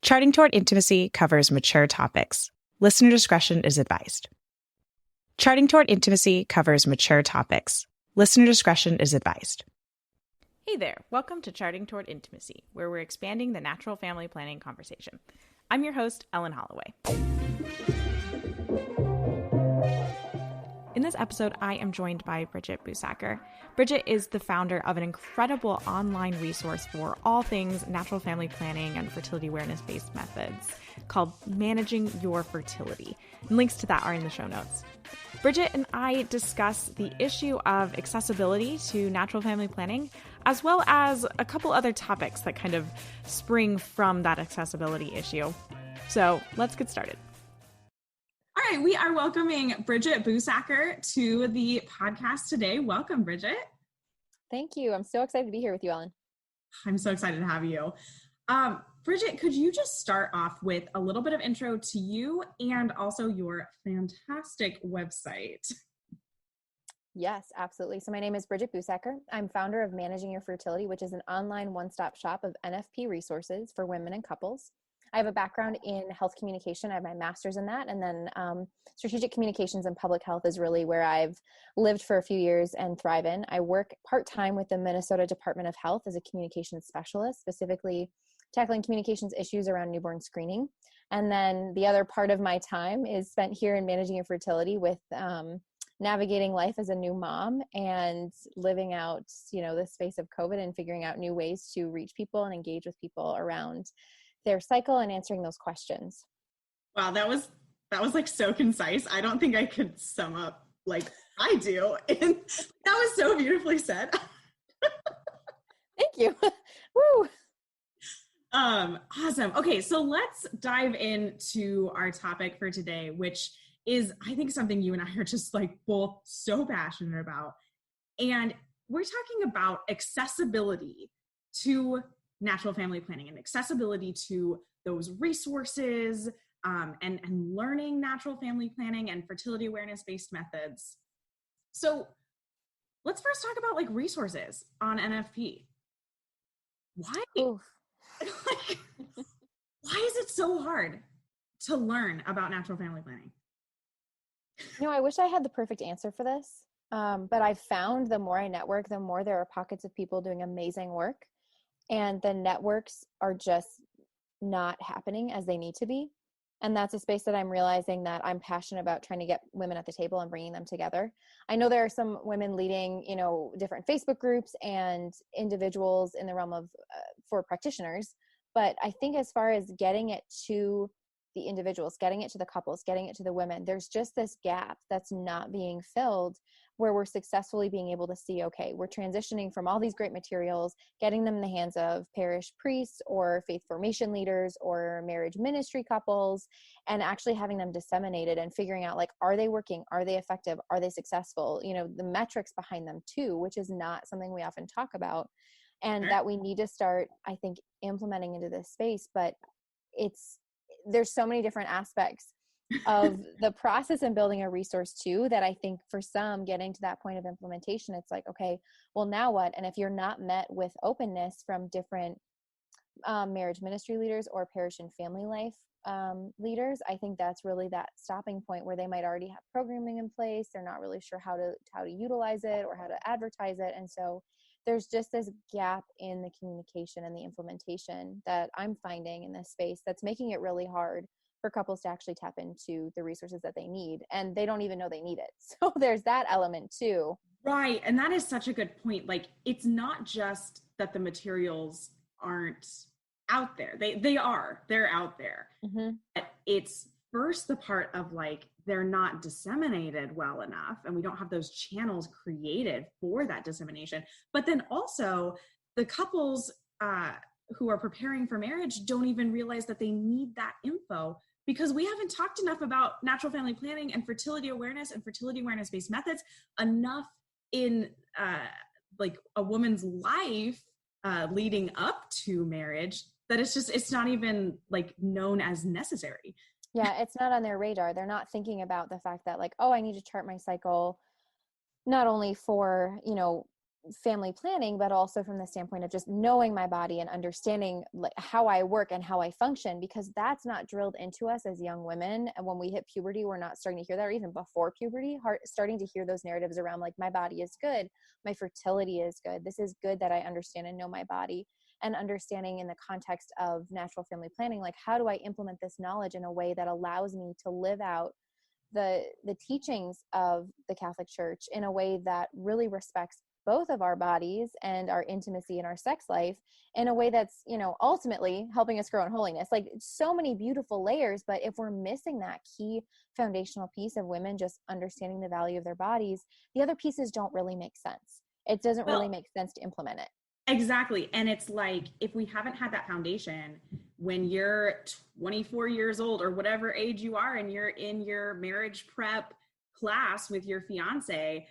Charting Toward Intimacy covers mature topics. Listener discretion is advised. Charting Toward Intimacy covers mature topics. Listener discretion is advised. Hey there, welcome to Charting Toward Intimacy, where we're expanding the natural family planning conversation. I'm your host, Ellen Holloway. In this episode, I am joined by Bridget Busacker. Bridget is the founder of an incredible online resource for all things natural family planning and fertility awareness-based methods called Managing Your Fertility. And links to that are in the show notes. Bridget and I discuss the issue of accessibility to natural family planning, as well as a couple other topics that kind of spring from that accessibility issue. So let's get started. All right, we are welcoming Bridget Busacker to the podcast today. Welcome, Bridget. Thank you. I'm so excited to be here with you, Ellen. I'm so excited to have you. Bridget, could you just start off with a little bit of intro to you and also your fantastic website? Yes, absolutely. So my name is Bridget Busacker. I'm founder of Managing Your Fertility, which is an online one-stop shop of NFP resources for women and couples. I have a background in health communication. I have my master's in that. And then strategic communications and public health is really where I've lived for a few years and thrive in. I work part-time with the Minnesota Department of Health as a communications specialist, specifically tackling communications issues around newborn screening. And then the other part of my time is spent here in Managing Your Fertility with navigating life as a new mom and living out, the space of COVID and figuring out new ways to reach people and engage with people around their cycle and answering those questions. Wow, that was like so concise. I don't think I could sum up like I do. And that was so beautifully said. Thank you. Woo. Awesome. Okay, so let's dive into our topic for today, which is, I think, something you and I are just like both so passionate about. And we're talking about accessibility to natural family planning and accessibility to those resources and learning natural family planning and fertility awareness-based methods. So let's first talk about like resources on NFP. Why? Why is it so hard to learn about natural family planning? I wish I had the perfect answer for this, but I've found the more I network, the more there are pockets of people doing amazing work. And the networks are just not happening as they need to be. And that's a space that I'm realizing that I'm passionate about trying to get women at the table and bringing them together. I know there are some women leading, different Facebook groups and individuals in the realm of for practitioners. But I think as far as getting it to the individuals, getting it to the couples, getting it to the women, there's just this gap that's not being filled where we're successfully being able to see, okay, we're transitioning from all these great materials, getting them in the hands of parish priests or faith formation leaders or marriage ministry couples, and actually having them disseminated and figuring out, like, are they working? Are they effective? Are they successful? The metrics behind them too, which is not something we often talk about, and that we need to start, I think, implementing into this space. But there's so many different aspects of the process and building a resource too, that I think for some getting to that point of implementation, it's like, okay, well, now what? And if you're not met with openness from different marriage ministry leaders or parish and family life leaders, I think that's really that stopping point where they might already have programming in place. They're not really sure how to utilize it or how to advertise it. And so there's just this gap in the communication and the implementation that I'm finding in this space that's making it really hard for couples to actually tap into the resources that they need, and they don't even know they need it. So there's that element too. Right. And that is such a good point. Like, it's not just that the materials aren't out there. They're out there. Mm-hmm. But it's first the part of like, they're not disseminated well enough, and we don't have those channels created for that dissemination. But then also the couples who are preparing for marriage don't even realize that they need that info, because we haven't talked enough about natural family planning and fertility awareness and fertility awareness-based methods enough in like a woman's life leading up to marriage, that it's not even like known as necessary. Yeah, it's not on their radar. They're not thinking about the fact that, like, oh, I need to chart my cycle not only for, family planning, but also from the standpoint of just knowing my body and understanding like how I work and how I function, because that's not drilled into us as young women. And when we hit puberty, we're not starting to hear that, or even before puberty, starting to hear those narratives around like, my body is good, my fertility is good, this is good that I understand and know my body. And understanding in the context of natural family planning, like, how do I implement this knowledge in a way that allows me to live out the teachings of the Catholic Church in a way that really respects both of our bodies and our intimacy and our sex life in a way that's, you know, ultimately helping us grow in holiness. Like, so many beautiful layers, but if we're missing that key foundational piece of women just understanding the value of their bodies, the other pieces don't really make sense. It doesn't really make sense to implement it. Exactly. And it's like, if we haven't had that foundation when you're 24 years old or whatever age you are, and you're in your marriage prep class with your fiance,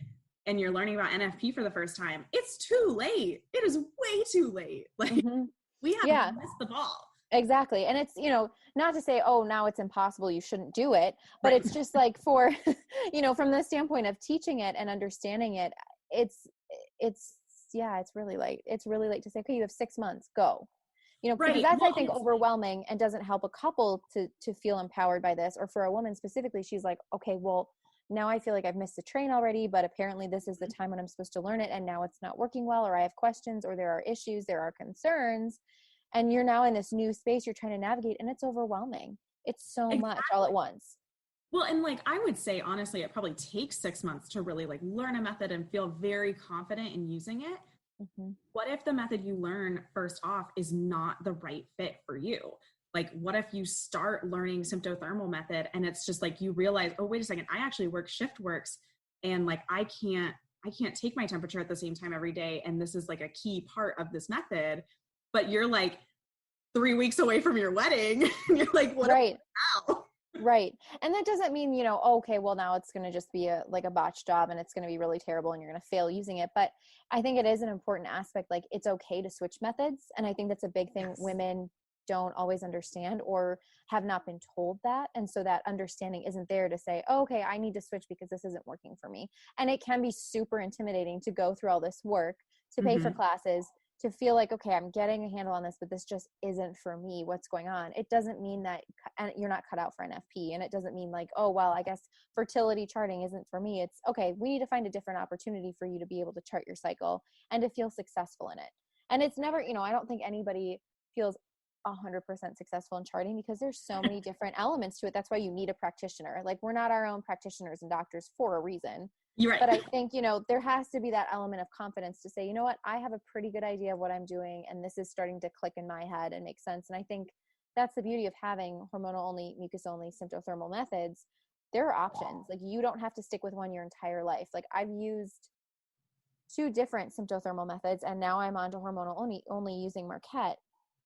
and you're learning about NFP for the first time, it's too late. It is way too late. Like, we have missed the ball. Exactly. And it's, you know, not to say, oh, now it's impossible, you shouldn't do it, but it's just like, for, you know, from the standpoint of teaching it and understanding it, it's really late. It's really late to say, okay, you have 6 months, go. You know, because that's, I think, overwhelming and doesn't help a couple to feel empowered by this. Or for a woman specifically, she's like, okay, well, now I feel like I've missed the train already, but apparently this is the time when I'm supposed to learn it, and now it's not working well, or I have questions, or there are issues, there are concerns, and you're now in this new space you're trying to navigate, and it's overwhelming. It's so much all at once. Well, and like, I would say, honestly, it probably takes 6 months to really like learn a method and feel very confident in using it. What if the method you learn first off is not the right fit for you? Like, what if you start learning symptothermal method and it's just like, you realize, oh, wait a second, I actually work shift works, and like, I can't take my temperature at the same time every day. And this is like a key part of this method, but you're like 3 weeks away from your wedding. And you're like, what now? Right. And that doesn't mean, you know, okay, well, now it's going to just be a botched job and it's going to be really terrible and you're going to fail using it. But I think it is an important aspect. Like, it's okay to switch methods. And I think that's a big thing women don't always understand, or have not been told that. And so that understanding isn't there to say, oh, okay, I need to switch because this isn't working for me. And it can be super intimidating to go through all this work, to pay for classes, to feel like, okay, I'm getting a handle on this, but this just isn't for me. What's going on? It doesn't mean that you're not cut out for NFP. And it doesn't mean like, oh, well, I guess fertility charting isn't for me. It's okay, we need to find a different opportunity for you to be able to chart your cycle and to feel successful in it. And it's never, you know, I don't think anybody feels 100% successful in charting, because there's so many different elements to it. That's why you need a practitioner. Like, we're not our own practitioners and doctors for a reason. You're right. But I think, you know, there has to be that element of confidence to say, you know what, I have a pretty good idea of what I'm doing, and this is starting to click in my head and make sense. And I think that's the beauty of having hormonal only, mucus only, symptothermal methods. There are options. Like, you don't have to stick with one your entire life. Like, I've used 2 different symptothermal methods, and now I'm on to hormonal only using Marquette,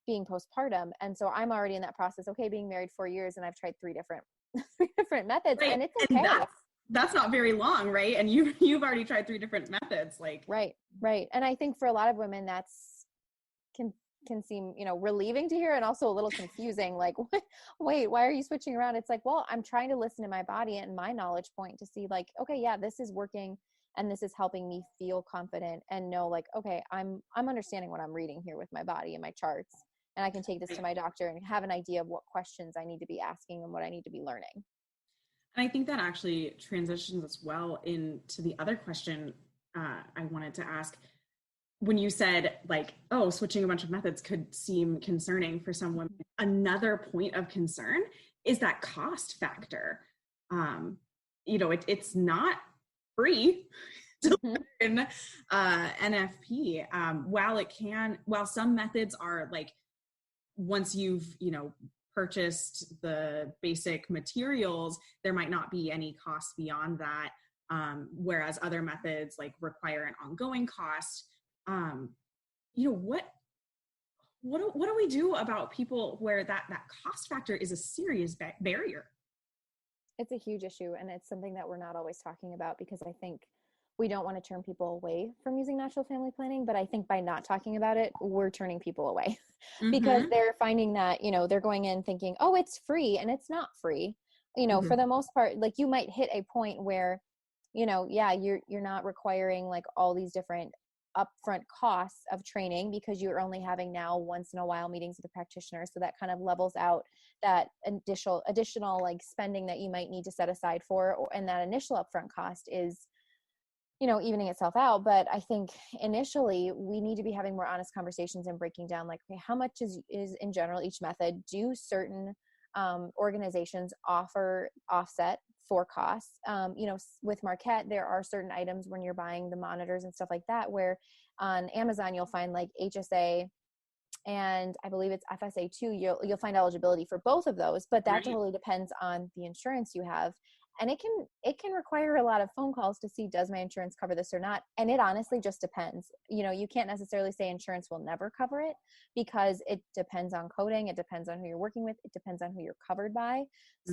being postpartum. And so I'm already in that process. Okay, being married 4 years, and I've tried 3 different methods, and it's okay. And that's not very long, right? And you've already tried 3 different methods. Like, right. And I think for a lot of women, that's can seem, you know, relieving to hear, and also a little confusing. Like, wait, why are you switching around? It's like, well, I'm trying to listen to my body and my knowledge point to see like, okay, yeah, this is working, and this is helping me feel confident and know like, okay, I'm understanding what I'm reading here with my body and my charts. And I can take this to my doctor and have an idea of what questions I need to be asking and what I need to be learning. And I think that actually transitions us well into the other question I wanted to ask. When you said like, oh, switching a bunch of methods could seem concerning for some women, another point of concern is that cost factor. You know, it's not free to learn NFP. While some methods are like, once you've, you know, purchased the basic materials, there might not be any cost beyond that. Whereas other methods like require an ongoing cost. You know, what do we do about people where that cost factor is a serious barrier? It's a huge issue, and it's something that we're not always talking about, because I think we don't want to turn people away from using natural family planning, but I think by not talking about it, we're turning people away because they're finding that, you know, they're going in thinking, oh, it's free, and it's not free. You know, for the most part, like, you might hit a point where, you know, yeah, you're not requiring like all these different upfront costs of training because you're only having now once in a while meetings with the practitioner. So that kind of levels out that additional like spending that you might need to set aside for, and that initial upfront cost is, evening itself out. But I think initially we need to be having more honest conversations and breaking down like, okay, how much is in general each method? Do certain organizations offer offset for costs? With Marquette, there are certain items when you're buying the monitors and stuff like that, where on Amazon, you'll find like HSA and I believe it's FSA too. You'll find eligibility for both of those, but that totally depends on the insurance you have. And it can require a lot of phone calls to see, does my insurance cover this or not? And it honestly just depends. You can't necessarily say insurance will never cover it because it depends on coding. It depends on who you're working with. It depends on who you're covered by.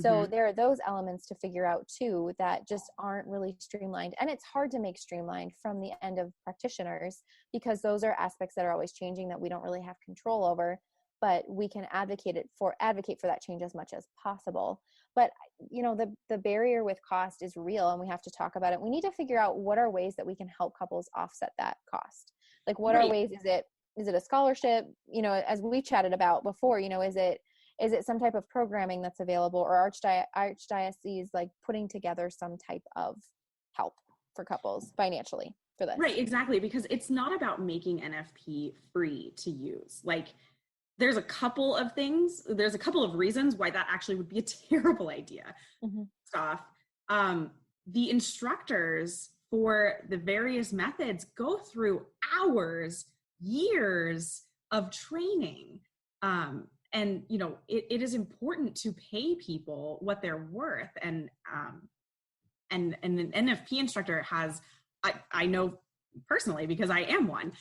So there are those elements to figure out too that just aren't really streamlined. And it's hard to make streamlined from the end of practitioners because those are aspects that are always changing that we don't really have control over. But we can advocate for that change as much as possible. But the barrier with cost is real, and we have to talk about it. We need to figure out what are ways that we can help couples offset that cost. Like, what are ways? Is it a scholarship? As we chatted about before, is it some type of programming that's available, or archdiocese like putting together some type of help for couples financially for this? Right, exactly, because it's not about making NFP free to use. Like, there's a couple of reasons why that actually would be a terrible idea. The instructors for the various methods go through hours, years of training. And, it is important to pay people what they're worth. And an NFP instructor has, I know personally, because I am one,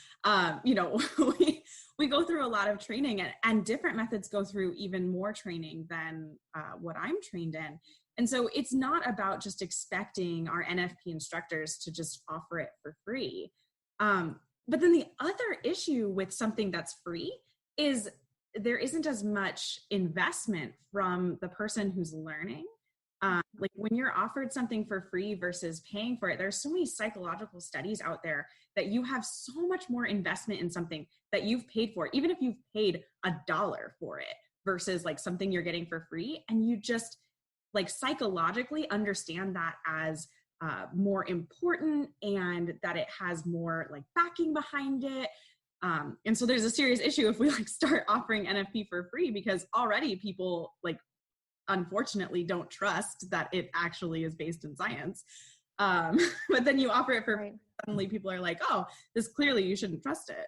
we go through a lot of training, and different methods go through even more training than what I'm trained in. And so it's not about just expecting our NFP instructors to just offer it for free. But then the other issue with something that's free is there isn't as much investment from the person who's learning. Like when you're offered something for free versus paying for it, there's so many psychological studies out there that you have so much more investment in something that you've paid for, even if you've paid $1 for it versus like something you're getting for free. And you just like psychologically understand that as more important, and that it has more like backing behind it. And so there's a serious issue if we like start offering NFP for free, because already people like unfortunately don't trust that it actually is based in science. But then you offer it for free, suddenly people are like, oh, this clearly you shouldn't trust it.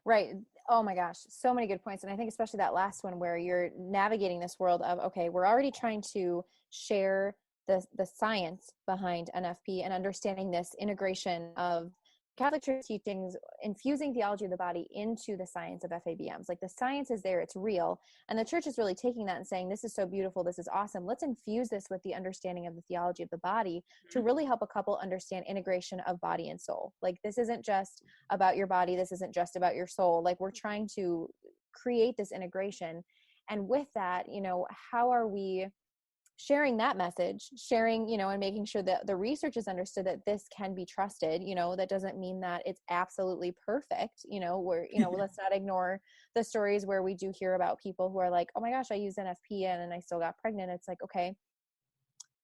Right. Oh my gosh. So many good points. And I think especially that last one where you're navigating this world of, okay, we're already trying to share the science behind NFP and understanding this integration of Catholic Church teachings, infusing theology of the body into the science of FABMs. Like the science is there, it's real. And the church is really taking that and saying, this is so beautiful, this is awesome. Let's infuse this with the understanding of the theology of the body to really help a couple understand integration of body and soul. Like this isn't just about your body, this isn't just about your soul. Like we're trying to create this integration. And with that, how are we sharing that message, and making sure that the research is understood that this can be trusted. That doesn't mean that it's absolutely perfect, let's not ignore the stories where we do hear about people who are like, oh my gosh, I used NFP and I still got pregnant. It's like, okay,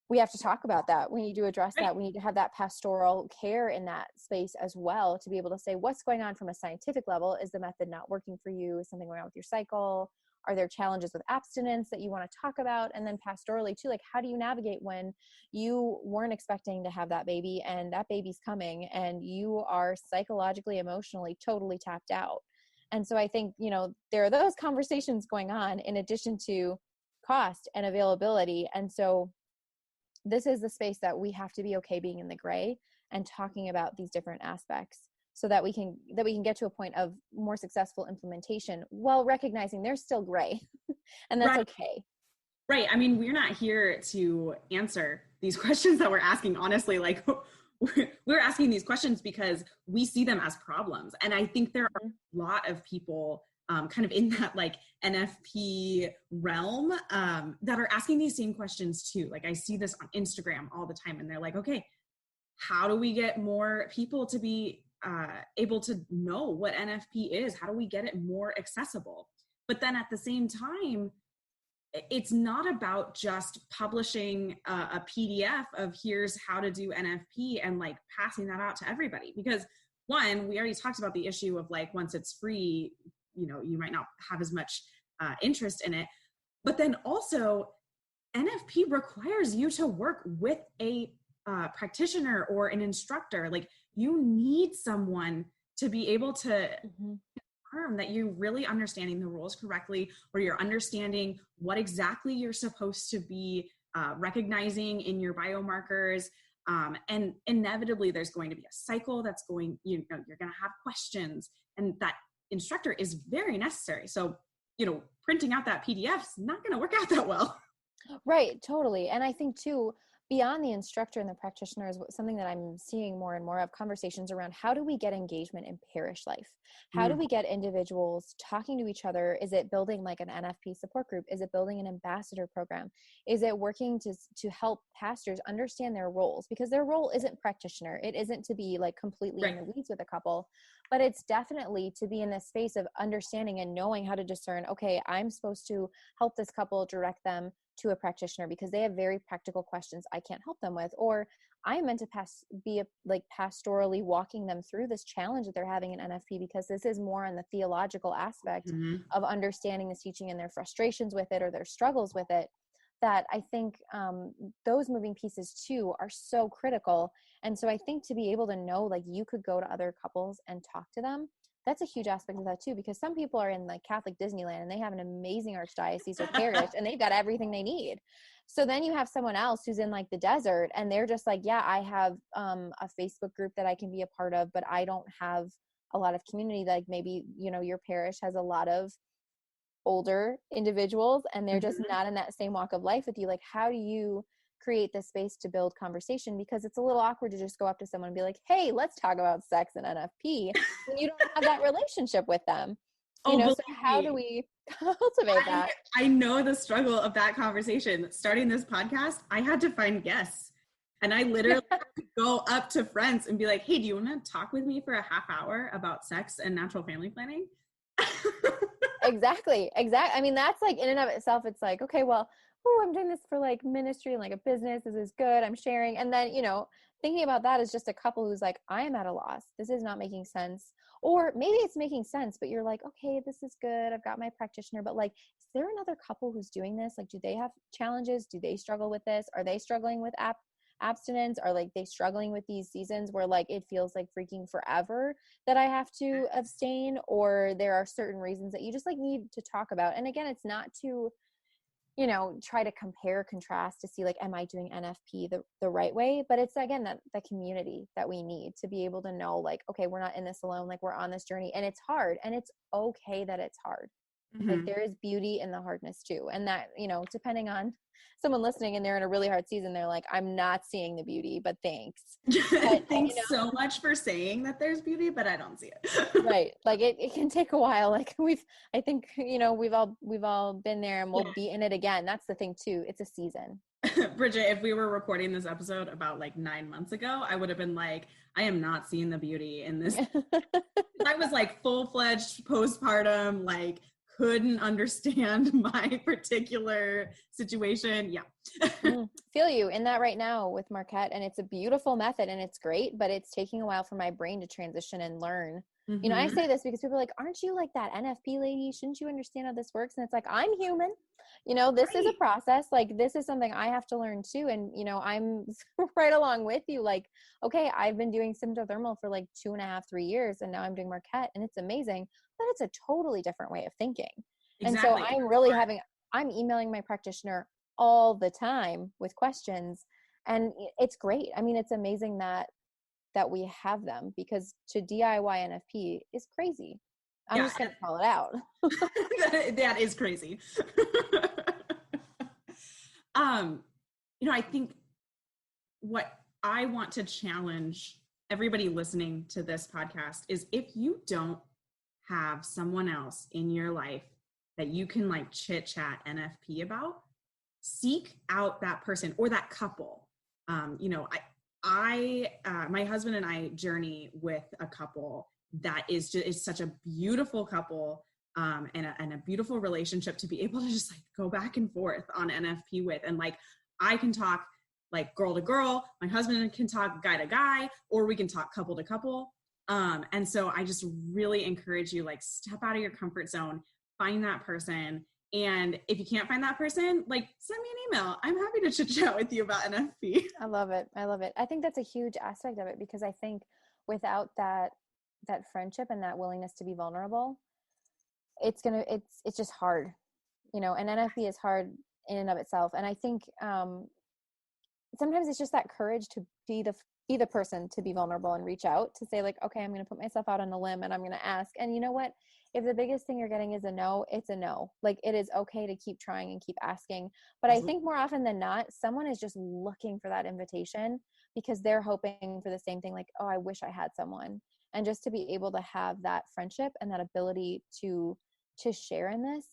we have to talk about that. We need to address that. We need to have that pastoral care in that space as well, to be able to say what's going on from a scientific level. Is the method not working for you? Is something going on with your cycle? Are there challenges with abstinence that you want to talk about? And then pastorally too, like how do you navigate when you weren't expecting to have that baby and that baby's coming and you are psychologically, emotionally, totally tapped out? And so I think, there are those conversations going on in addition to cost and availability. And so this is the space that we have to be okay being in the gray and talking about these different aspects, so that we can get to a point of more successful implementation while recognizing there's still gray and that's okay. Right. I mean, we're not here to answer these questions that we're asking. Honestly, like we're asking these questions because we see them as problems. And I think there are a lot of people kind of in that like NFP realm that are asking these same questions too. Like I see this on Instagram all the time and they're like, okay, how do we get more people to be able to know what NFP is? How do we get it more accessible? But then at the same time, it's not about just publishing a PDF of here's how to do NFP and like passing that out to everybody. Because one, we already talked about the issue of like, once it's free, you know, you might not have as much interest in it. But then also NFP requires you to work with a practitioner or an instructor. Like, you need someone to be able to confirm that you're really understanding the rules correctly, or you're understanding what exactly you're supposed to be recognizing in your biomarkers. And inevitably there's going to be a cycle that's going, you know, you're going to have questions, and that instructor is very necessary. So, you know, printing out that PDF is not going to work out that well. Right, totally. And I think too, beyond the instructor and the practitioner is something that I'm seeing more and more of, conversations around how do we get engagement in parish life? How do we get individuals talking to each other? Is it building like an NFP support group? Is it building an ambassador program? Is it working to help pastors understand their roles? Because their role isn't practitioner. It isn't to be like completely in the weeds with a couple, but it's definitely to be in this space of understanding and knowing how to discern, okay, I'm supposed to help this couple, direct them to a practitioner because they have very practical questions I can't help them with, or I am meant to be pastorally walking them through this challenge that they're having in NFP, because this is more on the theological aspect of understanding this teaching and their frustrations with it or their struggles with it, that I think those moving pieces too are so critical. And so I think to be able to know, like, you could go to other couples and talk to them, that's a huge aspect of that too, because some people are in like Catholic Disneyland and they have an amazing archdiocese or parish and they've got everything they need. So then you have someone else who's in like the desert and they're just like, yeah, I have a Facebook group that I can be a part of, but I don't have a lot of community. Like maybe, you know, your parish has a lot of older individuals and they're just not in that same walk of life with you. Like, how do you create this space to build conversation? Because it's a little awkward to just go up to someone and be like, hey, let's talk about sex and NFP when you don't have that relationship with them. You know, so how do we cultivate that? I know the struggle of that conversation. Starting this podcast, I had to find guests, and I literally had to go up to friends and be like, hey, do you want to talk with me for a half hour about sex and natural family planning? Exactly. I mean, that's like in and of itself, it's like, okay, well, I'm doing this for like ministry and like a business. This is good. I'm sharing. And then, you know, thinking about that is just a couple who's like, I am at a loss. This is not making sense. Or maybe it's making sense, but you're like, okay, this is good. I've got my practitioner, but like, is there another couple who's doing this? Like, do they have challenges? Do they struggle with this? Are they struggling with abstinence? Are like they struggling with these seasons where like it feels like freaking forever that I have to abstain? Or there are certain reasons that you just like need to talk about. And again, it's not to, you know, try to compare, contrast to see like, am I doing NFP the right way? But it's again, that the community that we need to be able to know like, okay, we're not in this alone. Like, we're on this journey and it's hard, and it's okay that it's hard. Like, there is beauty in the hardness too. And that, you know, depending on someone listening and they're in a really hard season, they're like, I'm not seeing the beauty, but thanks. But, thanks so much for saying that there's beauty, but I don't see it. Right. Like it can take a while. Like I think, you know, we've all been there and we'll be in it again. That's the thing too. It's a season. Bridget, if we were recording this episode about like 9 months ago, I would have been like, I am not seeing the beauty in this. I was like full-fledged postpartum, like couldn't understand my particular situation. Yeah. Feel you in that right now with Marquette. And it's a beautiful method and it's great, but it's taking a while for my brain to transition and learn. You know, I say this because people are like, aren't you like that NFP lady? Shouldn't you understand how this works? And it's like, I'm human. You know, this is a process. Like, this is something I have to learn too. And, you know, I'm right along with you. Like, okay, I've been doing symptothermal for like 2.5, 3 years. And now I'm doing Marquette and it's amazing, but it's a totally different way of thinking. Exactly. And so I'm really I'm emailing my practitioner all the time with questions, and it's great. I mean, it's amazing that we have them, because to DIY NFP is crazy. I'm just going to call it out. That is crazy. You know, I think what I want to challenge everybody listening to this podcast is, if you don't have someone else in your life that you can like chit chat NFP about, seek out that person or that couple. You know, my husband and I journey with a couple that is such a beautiful couple, and a beautiful relationship to be able to just like go back and forth on NFP with. And like, I can talk like girl to girl, my husband can talk guy to guy, or we can talk couple to couple. And so I just really encourage you, like, step out of your comfort zone, find that person. And if you can't find that person, like, send me an email. I'm happy to chit chat with you about NFP. I love it. I love it. I think that's a huge aspect of it, because I think without that friendship and that willingness to be vulnerable, it's just hard, and NFP is hard in and of itself. And I think sometimes it's just that courage to be the person to be vulnerable and reach out to say like, okay, I'm going to put myself out on a limb and I'm going to ask. And you know what? If the biggest thing you're getting is a no, it's a no. Like, it is okay to keep trying and keep asking. But I think more often than not, someone is just looking for that invitation because they're hoping for the same thing. Like, oh, I wish I had someone. And just to be able to have that friendship and that ability to share in this,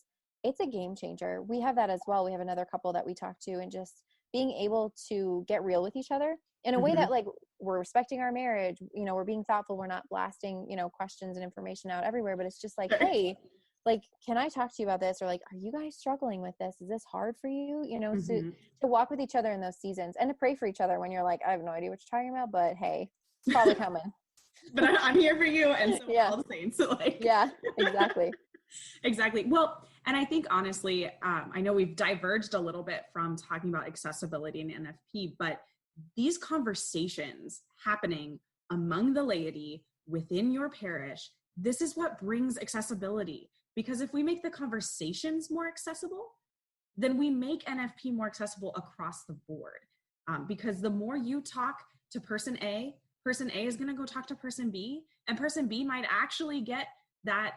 it's a game changer. We have that as well. We have another couple that we talk to, and just being able to get real with each other in a way that, like, we're respecting our marriage, we're being thoughtful, we're not blasting, questions and information out everywhere, but it's just like, hey, like, can I talk to you about this? Or like, are you guys struggling with this? Is this hard for you? To walk with each other in those seasons, and to pray for each other when you're like, I have no idea what you're talking about, but hey, it's probably coming. But I'm here for you, and so we're all the same. So like, yeah, exactly. Exactly. Well, and I think honestly, I know we've diverged a little bit from talking about accessibility and NFP, but these conversations happening among the laity within your parish, this is what brings accessibility. Because if we make the conversations more accessible, then we make NFP more accessible across the board. Because the more you talk to person A is going to go talk to person B, and person B might actually get that,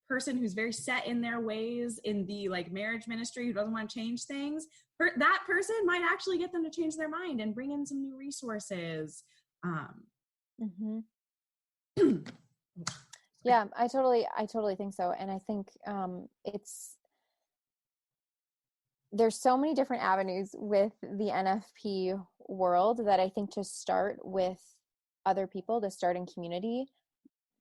person who's very set in their ways in the like marriage ministry, who doesn't want to change things. That person might actually get them to change their mind and bring in some new resources. Yeah, I totally think so. And I think there's so many different avenues with the NFP world that I think to start with other people, to start in community,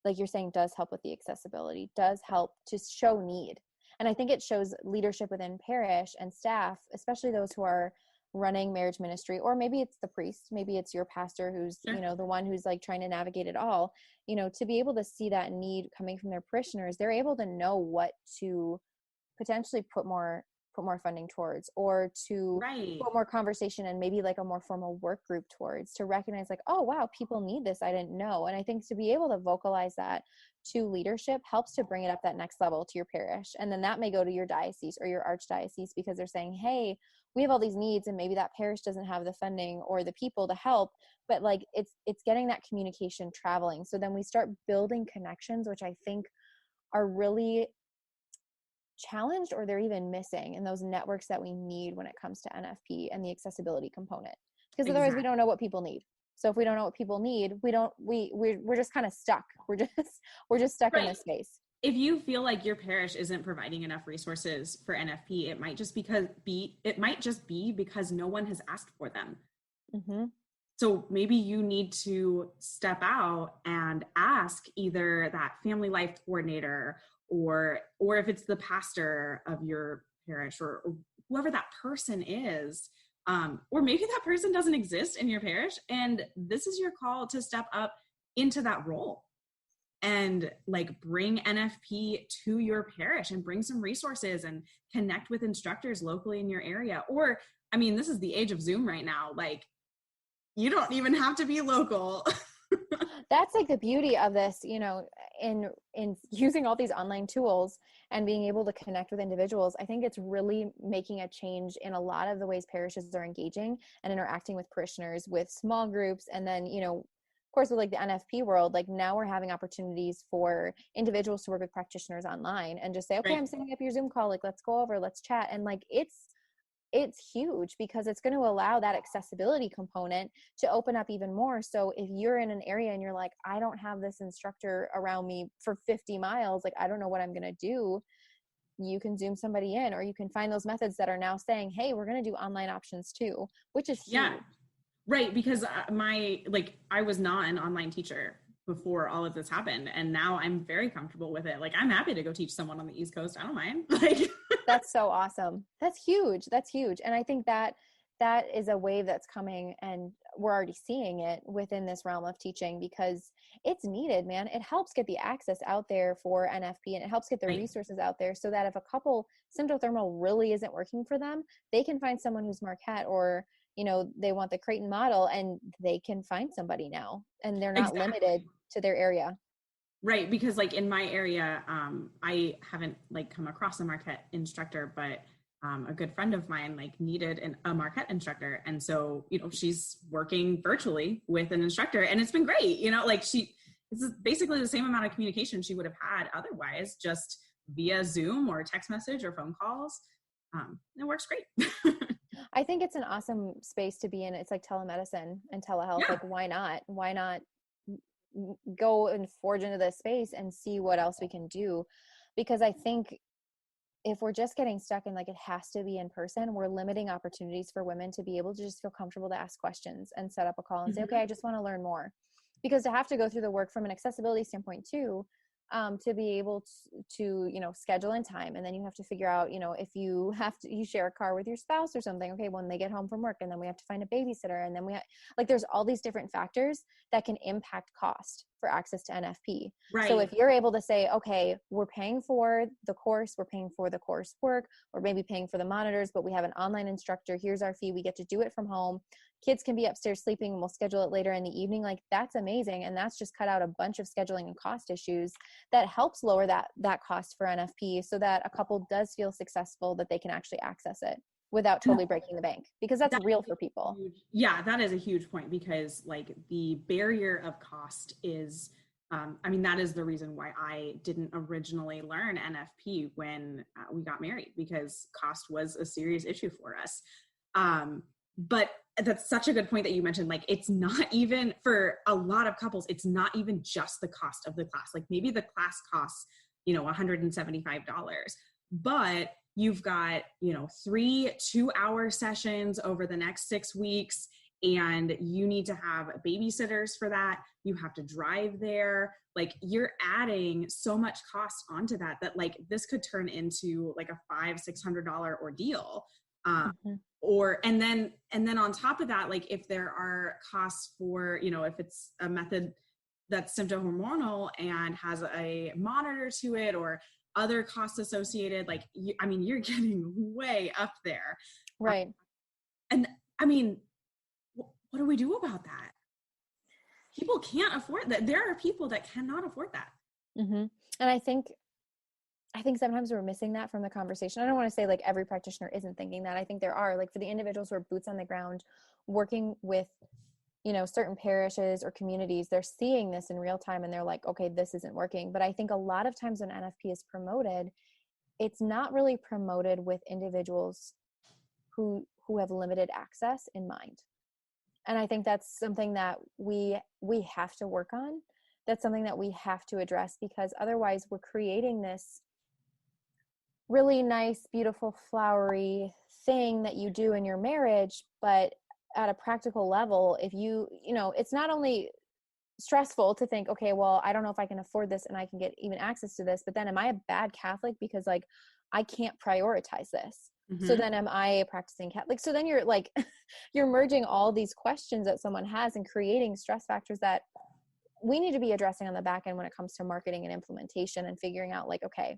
like you're saying, does help with the accessibility, does help to show need. And I think it shows leadership within parish and staff, especially those who are running marriage ministry, or maybe it's the priest, maybe it's your pastor who's, the one who's like trying to navigate it all, to be able to see that need coming from their parishioners, they're able to know what to potentially put more funding towards, or to put more conversation and maybe like a more formal work group towards, to recognize like, oh wow, people need this, I didn't know. And I think to be able to vocalize that to leadership helps to bring it up that next level to your parish. And then that may go to your diocese or your archdiocese, because they're saying, hey, we have all these needs, and maybe that parish doesn't have the funding or the people to help, but like it's getting that communication traveling. So then we start building connections, which I think are really challenged, or they're even missing in those networks that we need when it comes to NFP and the accessibility component, because otherwise we don't know what people need. So if we don't know what people need, we're just kind of stuck. We're just stuck in this space. If you feel like your parish isn't providing enough resources for NFP, it might just be because no one has asked for them. So maybe you need to step out and ask either that family life coordinator, or if it's the pastor of your parish, or whoever that person is, or maybe that person doesn't exist in your parish, and this is your call to step up into that role and like bring NFP to your parish and bring some resources and connect with instructors locally in your area. Or, I mean, this is the age of Zoom right now. Like, you don't even have to be local. That's like the beauty of this, in using all these online tools and being able to connect with individuals. I think it's really making a change in a lot of the ways parishes are engaging and interacting with parishioners, with small groups. And then, of course, with like the NFP world, like now we're having opportunities for individuals to work with practitioners online and just say, okay, I'm setting up your Zoom call. Like, let's go over, let's chat. And like, it's huge, because it's going to allow that accessibility component to open up even more. So if you're in an area and you're like, I don't have this instructor around me for 50 miles, like, I don't know what I'm going to do, you can Zoom somebody in, or you can find those methods that are now saying, hey, we're going to do online options too, which is huge. Right. Because I was not an online teacher before all of this happened. And now I'm very comfortable with it. Like, I'm happy to go teach someone on the East Coast. I don't mind. Like, That's so awesome. That's huge. That's huge. And I think that that is a wave that's coming, and we're already seeing it within this realm of teaching because it's needed, man. It helps get the access out there for NFP, and it helps get the right. resources out there so that if a couple symptothermal really isn't working for them, they can find someone who's Marquette, or, you know, they want the Creighton model and they can find somebody now, and they're not limited to their area. Right. Because like in my area, I haven't like come across a Marquette instructor, but a good friend of mine like needed a Marquette instructor. And so, you know, she's working virtually with an instructor, and it's been great. You know, like it's basically the same amount of communication she would have had otherwise, just via Zoom or text message or phone calls. It works great. I think it's an awesome space to be in. It's like telemedicine and telehealth. Yeah. Like, why not go and forge into this space and see what else we can do? Because I think if we're just getting stuck in like it has to be in person, we're limiting opportunities for women to be able to just feel comfortable to ask questions and set up a call and say, okay, I just want to learn more. Because to have to go through the work from an accessibility standpoint too, to be able to, you know, schedule in time. And then you have to figure out, you know, if you share a car with your spouse or something, okay, when they get home from work, and then we have to find a babysitter. And then there's all these different factors that can impact cost for access to NFP. Right. So if you're able to say, okay, we're paying for the course, we're paying for the coursework, or maybe paying for the monitors, but we have an online instructor, here's our fee, we get to do it from home. Kids can be upstairs sleeping, and we'll schedule it later in the evening. Like, that's amazing. And that's just cut out a bunch of scheduling and cost issues that helps lower that cost for NFP, so that a couple does feel successful, that they can actually access it without totally breaking the bank, because that's real for people. Yeah, that is a huge point, because like the barrier of cost is, that is the reason why I didn't originally learn NFP when we got married, because cost was a serious issue for us. But that's such a good point that you mentioned. Like, it's not even, for a lot of couples, it's not even just the cost of the class. Like, maybe the class costs, you know, $175, but you've got, you know, 3 2-hour sessions over the next 6 weeks, and you need to have babysitters for that. You have to drive there. Like, you're adding so much cost onto that like this could turn into like a $500-$600 ordeal. And then on top of that, like if there are costs for, you know, if it's a method that's symptohormonal and has a monitor to it, or other costs associated, like, you're getting way up there. Right. And what do we do about that? People can't afford that. There are people that cannot afford that. Mm-hmm. And I think sometimes we're missing that from the conversation. I don't want to say like every practitioner isn't thinking that. I think there are, like, for the individuals who are boots on the ground working with, you know, certain parishes or communities, they're seeing this in real time and they're like, okay, this isn't working. But I think a lot of times when NFP is promoted, it's not really promoted with individuals who have limited access in mind. And I think that's something that we have to work on. That's something that we have to address, because otherwise we're creating this really nice, beautiful, flowery thing that you do in your marriage. But at a practical level, if you know, it's not only stressful to think, okay, well, I don't know if I can afford this and I can get even access to this, but then am I a bad Catholic because like I can't prioritize this? Mm-hmm. So then am I a practicing Catholic? So then you're like, you're merging all these questions that someone has and creating stress factors that we need to be addressing on the back end when it comes to marketing and implementation, and figuring out like, okay,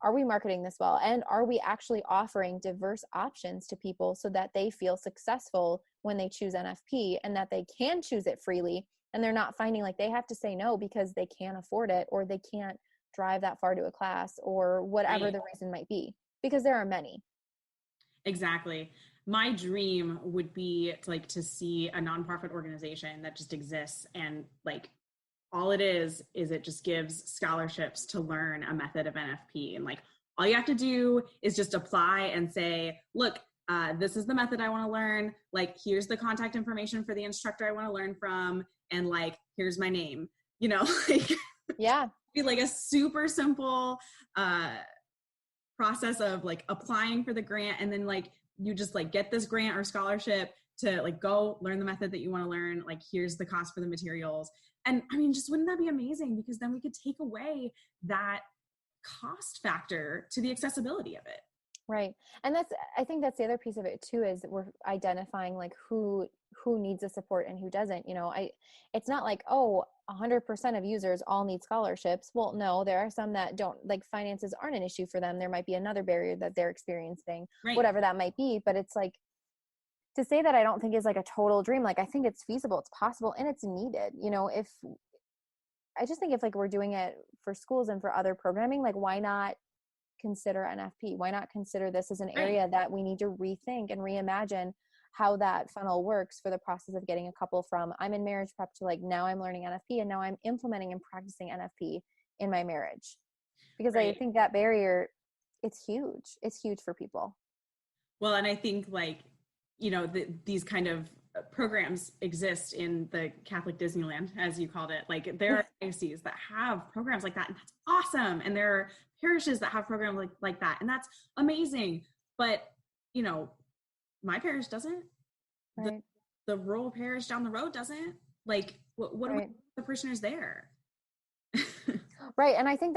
are we marketing this well? And are we actually offering diverse options to people so that they feel successful when they choose NFP, and that they can choose it freely, and they're not finding like they have to say no because they can't afford it, or they can't drive that far to a class, or whatever right. The reason might be, because there are many. Exactly. My dream would be to see a nonprofit organization that just exists, and like all it is it just gives scholarships to learn a method of NFP. And like, all you have to do is just apply and say, look, this is the method I want to learn. Like, here's the contact information for the instructor I want to learn from. And like, here's my name, you know, like, yeah, be like a super simple, process of like applying for the grant. And then like, you just like get this grant or scholarship to like go learn the method that you want to learn. Like, here's the cost for the materials. And I mean, just wouldn't that be amazing? Because then we could take away that cost factor to the accessibility of it. Right. And I think that's the other piece of it too, is we're identifying like who needs the support and who doesn't. It's not like, oh, 100% of users all need scholarships. Well, no, there are some that don't, like, finances aren't an issue for them. There might be another barrier that they're experiencing, right. Whatever that might be. But it's like, to say that I don't think is like a total dream. Like, I think it's feasible, it's possible, and it's needed. If I just think if like we're doing it for schools and for other programming, like, why not consider NFP? Why not consider this as an area that we need to rethink and reimagine how that funnel works for the process of getting a couple from I'm in marriage prep to like, now I'm learning NFP and now I'm implementing and practicing NFP in my marriage. Because I think that barrier, it's huge. It's huge for people. Well, and I think like, these kind of programs exist in the Catholic Disneyland, as you called it. Like, there are dioceses that have programs like that, and that's awesome. And there are parishes that have programs like that, and that's amazing. But, my parish doesn't. Right. The rural parish down the road doesn't. Like, what are the parishioners there? Right. And I think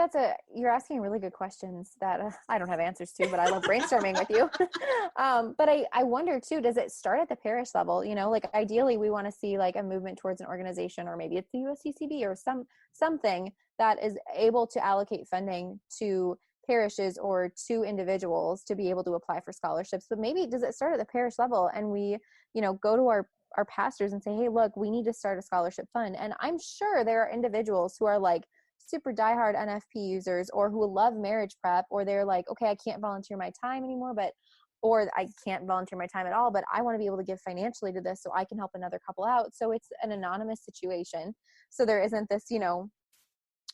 you're asking really good questions that I don't have answers to, but I love brainstorming with you. But I wonder too, does it start at the parish level? Like, ideally we want to see like a movement towards an organization, or maybe it's the USCCB or something that is able to allocate funding to parishes or to individuals to be able to apply for scholarships. But maybe does it start at the parish level, and we, go to our pastors and say, hey, look, we need to start a scholarship fund. And I'm sure there are individuals who are like super diehard NFP users, or who love marriage prep, or they're like, okay, I can't volunteer my time anymore, or I can't volunteer my time at all, but I want to be able to give financially to this so I can help another couple out. So it's an anonymous situation. So there isn't this,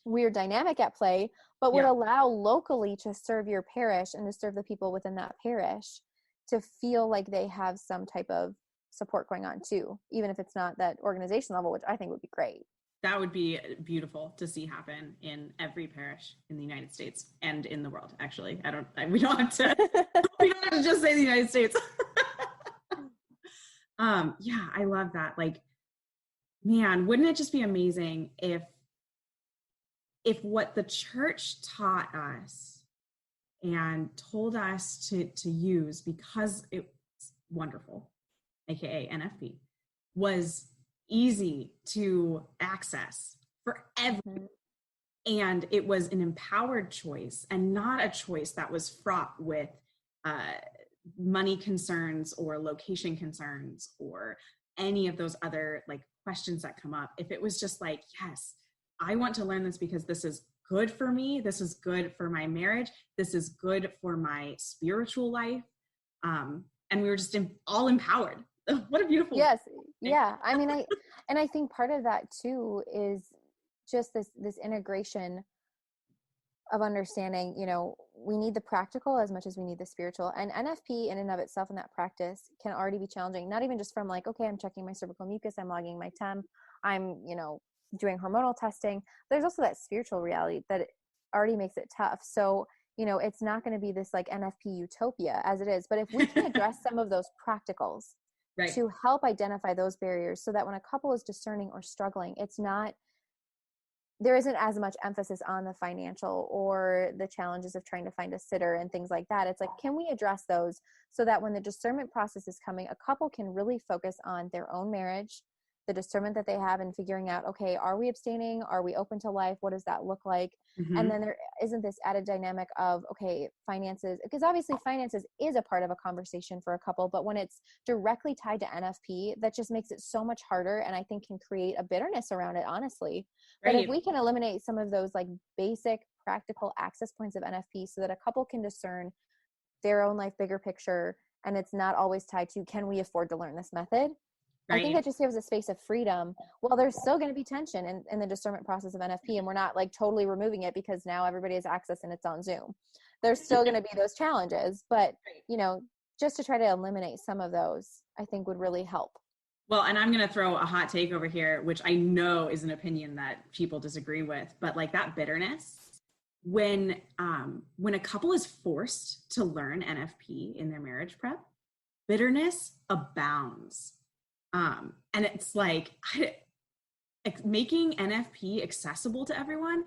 weird dynamic at play, but would allow locally to serve your parish and to serve the people within that parish to feel like they have some type of support going on too, even if it's not that organization level, which I think would be great. That would be beautiful to see happen in every parish in the United States and in the world. Actually, we don't have to just say the United States. Yeah, I love that. Like, man, wouldn't it just be amazing if what the church taught us and told us to use, because it's wonderful, aka NFP, was easy to access for everyone. And it was an empowered choice, and not a choice that was fraught with money concerns or location concerns or any of those other like questions that come up. If it was just like, yes, I want to learn this because this is good for me, this is good for my marriage, this is good for my spiritual life, and we were just all empowered. What a beautiful yes thing. Yeah, I mean, I think part of that too is just this integration of understanding, we need the practical as much as we need the spiritual. And NFP in and of itself in that practice can already be challenging, not even just from like, okay, I'm checking my cervical mucus, I'm logging my temp, I'm, doing hormonal testing. There's also that spiritual reality that already makes it tough. So, it's not going to be this like NFP utopia as it is, but if we can address some of those practicals to help identify those barriers, so that when a couple is discerning or struggling, there isn't as much emphasis on the financial or the challenges of trying to find a sitter and things like that. It's like, can we address those so that when the discernment process is coming, a couple can really focus on their own marriage, the discernment that they have, and figuring out, okay, are we abstaining? Are we open to life? What does that look like? Mm-hmm. And then there isn't this added dynamic of, okay, finances, because obviously finances is a part of a conversation for a couple, but when it's directly tied to NFP, that just makes it so much harder, and I think can create a bitterness around it, honestly. But if we can eliminate some of those like basic practical access points of NFP so that a couple can discern their own life bigger picture, and it's not always tied to, can we afford to learn this method? I think that just gives a space of freedom. Well, there's still going to be tension in the discernment process of NFP, and we're not like totally removing it because now everybody has access and it's on Zoom. There's still going to be those challenges, but just to try to eliminate some of those, I think would really help. Well, and I'm going to throw a hot take over here, which I know is an opinion that people disagree with, but like that bitterness, when a couple is forced to learn NFP in their marriage prep, bitterness abounds. And it's like, making NFP accessible to everyone,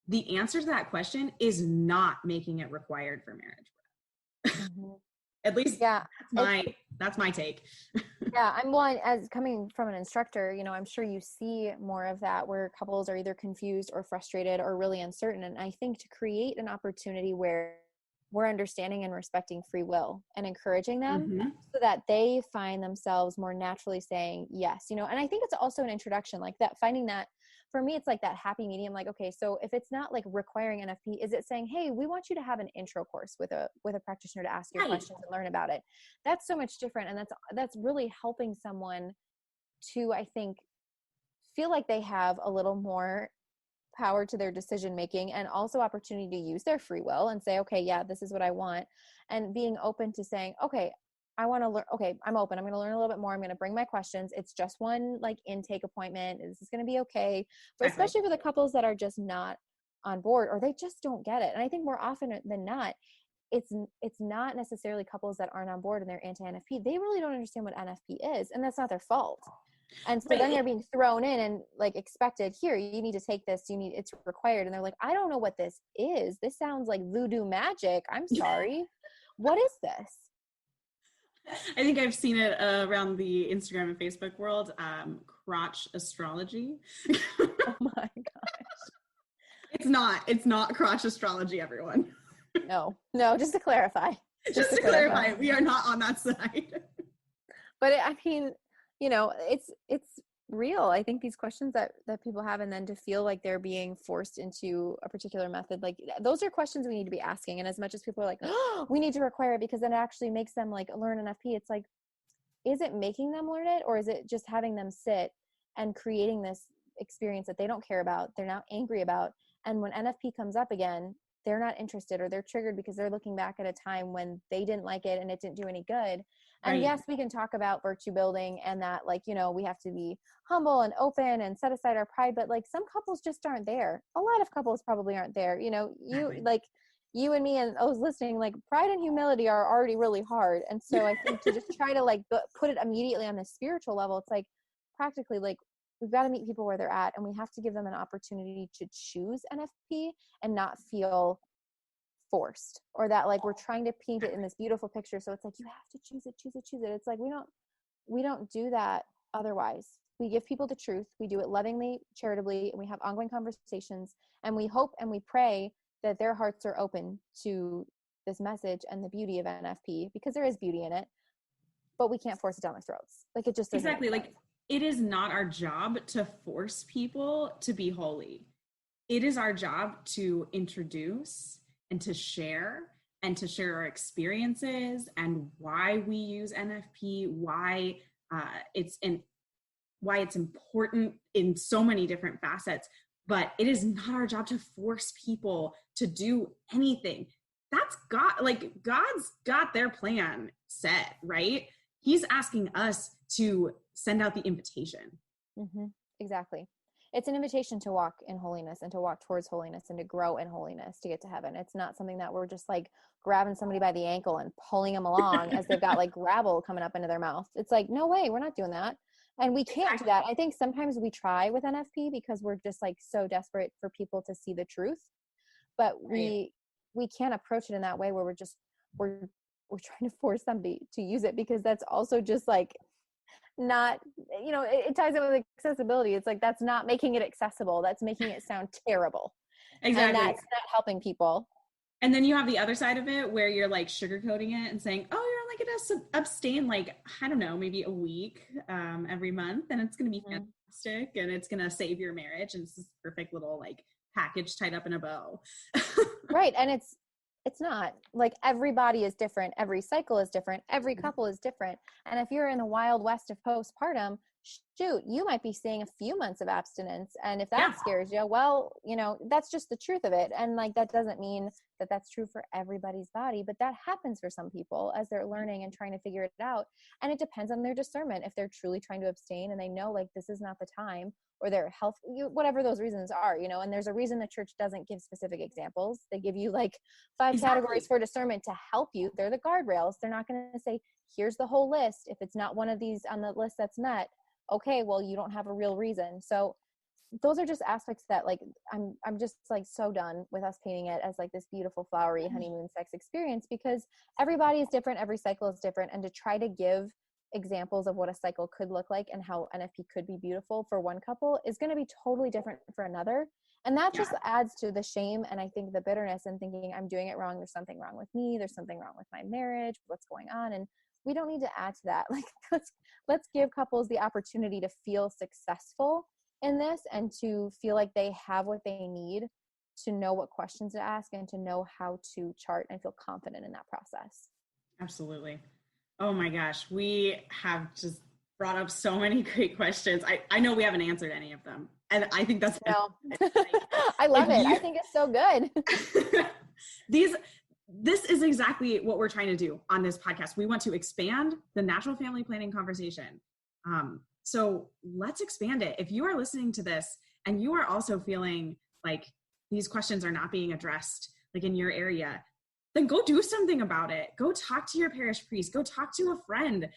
the answer to that question is not making it required for marriage. Mm-hmm. At least that's my take. Yeah, I'm one, as coming from an instructor, you know, I'm sure you see more of that where couples are either confused or frustrated or really uncertain. And I think to create an opportunity where we're understanding and respecting free will and encouraging them so that they find themselves more naturally saying yes, you know. And I think it's also an introduction, like that, finding that, for me, it's like that happy medium. Like, okay, so if it's not like requiring NFP, is it saying, hey, we want you to have an intro course with a practitioner to ask your questions and learn about it? That's so much different. And that's really helping someone to, I think, feel like they have a little more power to their decision making, and also opportunity to use their free will and say, okay, yeah, this is what I want. And being open to saying, okay, I want to learn. Okay, I'm open. I'm going to learn a little bit more. I'm going to bring my questions. It's just one like intake appointment. This is going to be okay. But especially for the couples that are just not on board, or they just don't get it. And I think more often than not, it's not necessarily couples that aren't on board and they're anti-NFP. They really don't understand what NFP is, and that's not their fault. And so then they're being thrown in and like expected, here, you need to take this, it's required. And they're like, I don't know what this is. This sounds like voodoo magic. I'm sorry. What is this? I think I've seen it around the Instagram and Facebook world, crotch astrology. Oh my gosh. It's not crotch astrology, everyone. No, just to clarify. Just to clarify, we are not on that side. But I mean, you know, it's real. I think these questions that people have, and then to feel like they're being forced into a particular method, like those are questions we need to be asking. And as much as people are like, oh, we need to require it because then it actually makes them like learn NFP, it's like, is it making them learn it, or is it just having them sit and creating this experience that they don't care about, they're now angry about, and when NFP comes up again, they're not interested, or they're triggered because they're looking back at a time when they didn't like it and it didn't do any good. And yes, we can talk about virtue building and that, like, you know, we have to be humble and open and set aside our pride, but like some couples just aren't there. A lot of couples probably aren't there. You know, like you and me and those listening, like pride and humility are already really hard. And so I think to just try to like put it immediately on the spiritual level, it's like practically like we've got to meet people where they're at, and we have to give them an opportunity to choose NFP and not feel forced, or that like we're trying to paint it in this beautiful picture, so it's like you have to choose it. It's like we don't do that otherwise. We give people the truth, we do it lovingly, charitably, and we have ongoing conversations, and we hope and we pray that their hearts are open to this message and the beauty of NFP, because there is beauty in it, but we can't force it down their throats. Like it just doesn't exactly like it is not our job to force people to be holy. It is our job to introduce and to share our experiences and why we use NFP, why it's important in so many different facets. But it is not our job to force people to do anything. That's God's got their plan set, right? He's asking us to send out the invitation. Mm-hmm. Exactly. It's an invitation to walk in holiness and to walk towards holiness and to grow in holiness to get to heaven. It's not something that we're just like grabbing somebody by the ankle and pulling them along as they've got like gravel coming up into their mouth. It's like, no way, we're not doing that. And we can't do that. I think sometimes we try with NFP because we're just like so desperate for people to see the truth, but we can't approach it in that way where we're trying to force somebody to use it, because that's also just like not, you know, it ties in with accessibility. It's like, that's not making it accessible. That's making it sound terrible. Exactly. And that's not helping people. And then you have the other side of it where you're like sugarcoating it and saying, oh, you're only going to abstain like, I don't know, maybe a week every month. And it's going to be fantastic. And it's going to save your marriage. And it's this perfect little like package tied up in a bow. Right. And it's not like everybody is different. Every cycle is different. Every couple is different. And if you're in the wild west of postpartum, shoot, you might be seeing a few months of abstinence. And if that scares you, well, that's just the truth of it. And like, that doesn't mean that that's true for everybody's body, but that happens for some people as they're learning and trying to figure it out. And it depends on their discernment. If they're truly trying to abstain and they know like this is not the time, or their health, whatever those reasons are, and there's a reason the church doesn't give specific examples. They give you like 5 categories for discernment to help you. They're the guardrails. They're not going to say, here's the whole list. If it's not one of these on the list that's met, okay, well, you don't have a real reason. So those are just aspects that like, I'm just like so done with us painting it as like this beautiful flowery honeymoon sex experience, because everybody is different. Every cycle is different. And to try to give examples of what a cycle could look like and how NFP could be beautiful for one couple is going to be totally different for another. And that just adds to the shame. And I think the bitterness and thinking I'm doing it wrong. There's something wrong with me. There's something wrong with my marriage. What's going on? And we don't need to add to that. Like, let's give couples the opportunity to feel successful in this and to feel like they have what they need to know what questions to ask and to know how to chart and feel confident in that process. Absolutely. Oh my gosh, we have just brought up so many great questions. I know we haven't answered any of them. And I think that's I love it. I think it's so good. This is exactly what we're trying to do on this podcast. We want to expand the natural family planning conversation. So let's expand it. If you are listening to this and you are also feeling like these questions are not being addressed, like in your area, then go do something about it. Go talk to your parish priest, go talk to a friend,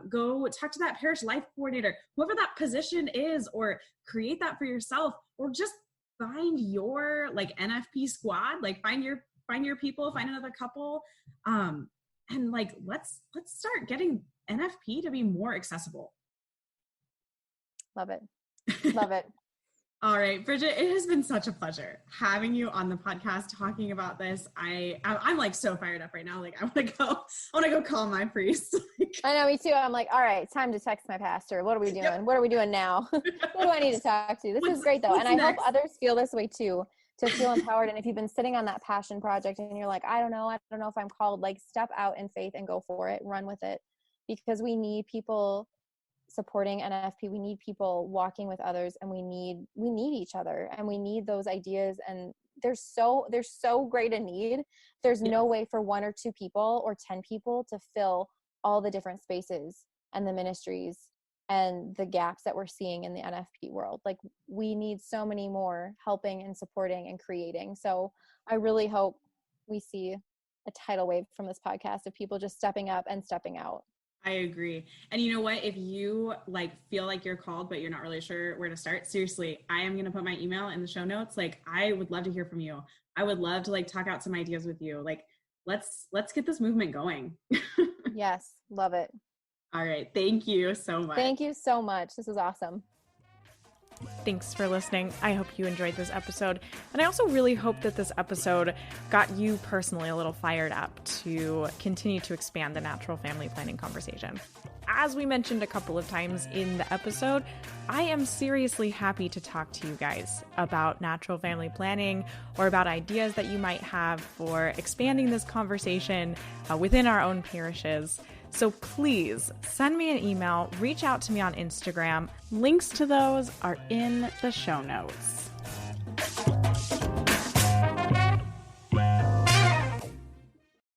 go talk to that parish life coordinator, whoever that position is, or create that for yourself, or just find your like NFP squad, like find your people, find another couple. And like, let's start getting NFP to be more accessible. Love it. Love it. All right, Bridget, it has been such a pleasure having you on the podcast talking about this. I'm like so fired up right now. Like I want to go call my priest. I know, me too. I'm like, all right, time to text my pastor. What are we doing? Yep. What are we doing now? Who do I need to talk to? This is great though. And I hope others feel this way too, to feel empowered. And if you've been sitting on that passion project and you're like, I don't know if I'm called, like step out in faith and go for it, run with it, because we need people supporting NFP. We need people walking with others, and we need each other, and we need those ideas. And there's so great a need. There's no way for 1 or 2 people or 10 people to fill all the different spaces and the ministries and the gaps that we're seeing in the NFP world. Like we need so many more helping and supporting and creating. So I really hope we see a tidal wave from this podcast of people just stepping up and stepping out. I agree. And you know what? If you like feel like you're called, but you're not really sure where to start, seriously, I am going to put my email in the show notes. Like, I would love to hear from you. I would love to like talk out some ideas with you. Like, let's get this movement going. Yes. Love it. All right. Thank you so much. Thank you so much. This was awesome. Thanks for listening. I hope you enjoyed this episode. And I also really hope that this episode got you personally a little fired up to continue to expand the natural family planning conversation. As we mentioned a couple of times in the episode, I am seriously happy to talk to you guys about natural family planning or about ideas that you might have for expanding this conversation within our own parishes. So please send me an email, reach out to me on Instagram. Links to those are in the show notes.